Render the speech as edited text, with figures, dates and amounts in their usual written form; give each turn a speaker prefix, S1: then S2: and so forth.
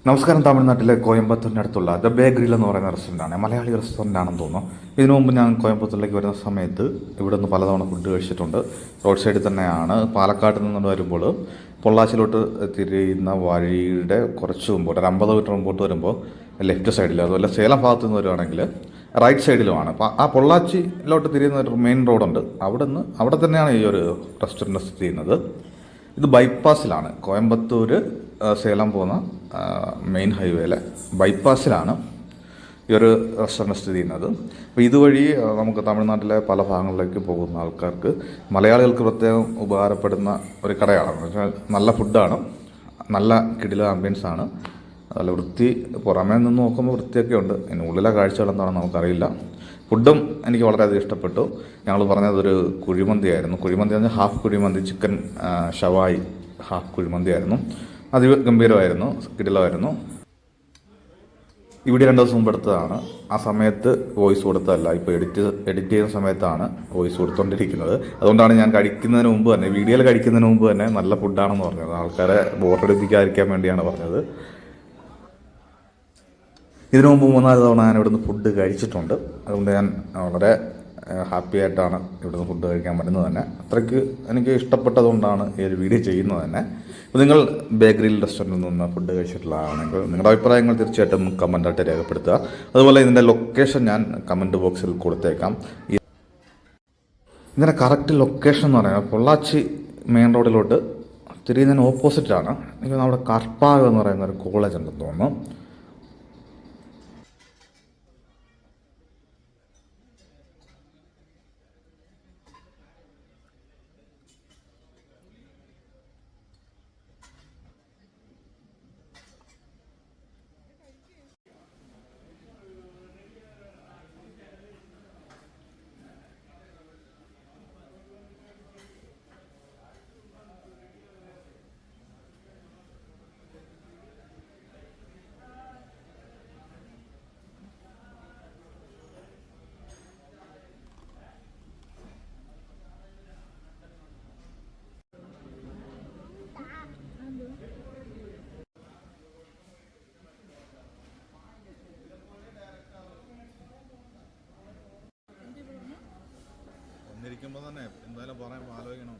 S1: നമസ്കാരം. തമിഴ്നാട്ടിലെ കോയമ്പത്തൂരിനടുത്തുള്ള the bay grill എന്ന് പറയുന്ന റെസ്റ്റോറൻ്റാണ്. മലയാളി റെസ്റ്റോറൻ്റ് ആണെന്ന് തോന്നുന്നു. ഇതിനു മുമ്പ് ഞാൻ കോയമ്പത്തൂരിലേക്ക് വരുന്ന സമയത്ത് ഇവിടെ നിന്ന് പലതവണ ഫുഡ് കഴിച്ചിട്ടുണ്ട്. റോഡ് സൈഡിൽ തന്നെയാണ്. പാലക്കാട് നിന്ന് വരുമ്പോൾ പൊള്ളാച്ചിലോട്ട് തിരിയുന്ന വഴിയുടെ കുറച്ച് മുമ്പോട്ട് ഒരു 50 മീറ്റർ മുമ്പോട്ട് വരുമ്പോൾ ലെഫ്റ്റ് സൈഡിൽ, അതുപോലെ സേലം ഭാഗത്ത് നിന്ന് വരുവാണെങ്കിൽ റൈറ്റ് സൈഡിലുമാണ്. അപ്പോൾ ആ പൊള്ളാച്ചിയിലോട്ട് തിരിയുന്ന ഒരു മെയിൻ റോഡുണ്ട്. അവിടെ തന്നെയാണ് ഈ ഒരു റെസ്റ്റോറൻറ്റ് സ്ഥിതി ചെയ്യുന്നത്. ഇത് ബൈപ്പാസിലാണ്. കോയമ്പത്തൂർ സേലം പോകുന്ന മെയിൻ ഹൈവേയിലെ ബൈപ്പാസിലാണ് ഈ ഒരു റെസ്റ്റോറൻറ്റ് സ്ഥിതി ചെയ്യുന്നത്. അപ്പോൾ ഇതുവഴി നമുക്ക് തമിഴ്നാട്ടിലെ പല ഭാഗങ്ങളിലേക്ക് പോകുന്ന ആൾക്കാർക്ക്, മലയാളികൾക്ക് പ്രത്യേകം ഉപകാരപ്പെടുന്ന ഒരു കടയാണ്. എന്ന് വെച്ചാൽ നല്ല ഫുഡാണ്, നല്ല കിടില ആംബിയൻസ് ആണ്, നല്ല വൃത്തി. പുറമേ നിന്ന് നോക്കുമ്പോൾ വൃത്തിയൊക്കെ ഉണ്ട്, ഇനി ഉള്ളിലെ കാഴ്ചകൾ എന്താണെന്ന് നമുക്കറിയില്ല. ഫുഡും എനിക്ക് വളരെയധികം ഇഷ്ടപ്പെട്ടു. ഞങ്ങൾ പറഞ്ഞതൊരു കുഴിമന്തിയായിരുന്നു. കുഴിമന്തി പറഞ്ഞാൽ ഹാഫ് കുഴിമന്തി, ചിക്കൻ ഷവായി ഹാഫ് കുഴിമന്തിയായിരുന്നു. അതിഗംഭീരമായിരുന്നു, കിടിലമായിരുന്നു. ഇവിടെ 2 ദിവസം മുമ്പ് എടുത്തതാണ്. ആ സമയത്ത് വോയിസ് കൊടുത്തതല്ല, ഇപ്പോൾ എഡിറ്റ് ചെയ്യുന്ന സമയത്താണ് വോയിസ് കൊടുത്തുകൊണ്ടിരിക്കുന്നത്. അതുകൊണ്ടാണ് ഞാൻ കഴിക്കുന്നതിന് മുമ്പ് തന്നെ, വീഡിയോയിൽ കഴിക്കുന്നതിന് മുമ്പ് തന്നെ നല്ല ഫുഡാണെന്ന് പറഞ്ഞത്. ആൾക്കാരെ ബോറടിപ്പിക്കാതിരിക്കാൻ വേണ്ടിയാണ് പറഞ്ഞത്. ഇതിനു മുമ്പ് 3-4 തവണ ഞാൻ ഇവിടുന്ന് ഫുഡ് കഴിച്ചിട്ടുണ്ട്. അതുകൊണ്ട് ഞാൻ വളരെ ഹാപ്പി ആയിട്ടാണ് ഇവിടുന്ന് ഫുഡ് കഴിക്കാൻ പറ്റുന്നത് തന്നെ. അത്രയ്ക്ക് എനിക്ക് ഇഷ്ടപ്പെട്ടതുകൊണ്ടാണ് ഈ ഒരു വീഡിയോ ചെയ്യുന്നത് തന്നെ. അപ്പോൾ നിങ്ങൾ ബേക്കറിയിൽ റെസ്റ്റോറൻറ്റിൽ നിന്ന് ഫുഡ് കഴിച്ചിട്ടുള്ളതാണെങ്കിൽ നിങ്ങളുടെ അഭിപ്രായങ്ങൾ തീർച്ചയായിട്ടും കമൻറ്റായിട്ട് രേഖപ്പെടുത്തുക. അതുപോലെ ഇതിൻ്റെ ലൊക്കേഷൻ ഞാൻ കമൻറ്റ് ബോക്സിൽ കൊടുത്തേക്കാം. ഇതിൻ്റെ കറക്റ്റ് ലൊക്കേഷൻ എന്ന് പറയുന്നത് പൊള്ളാച്ചി മെയിൻ റോഡിലോട്ട് തിരിയുന്നതിന് ഓപ്പോസിറ്റാണ്. എനിക്ക് നമ്മുടെ കർപ്പാവ് എന്ന് പറയുന്ന ഒരു കോളേജ് ഉണ്ടെന്ന് തോന്നുന്നു.
S2: ഇരിക്കുമ്പോൾ തന്നെ എന്തായാലും പറയാൻ ആലോചിക്കണം.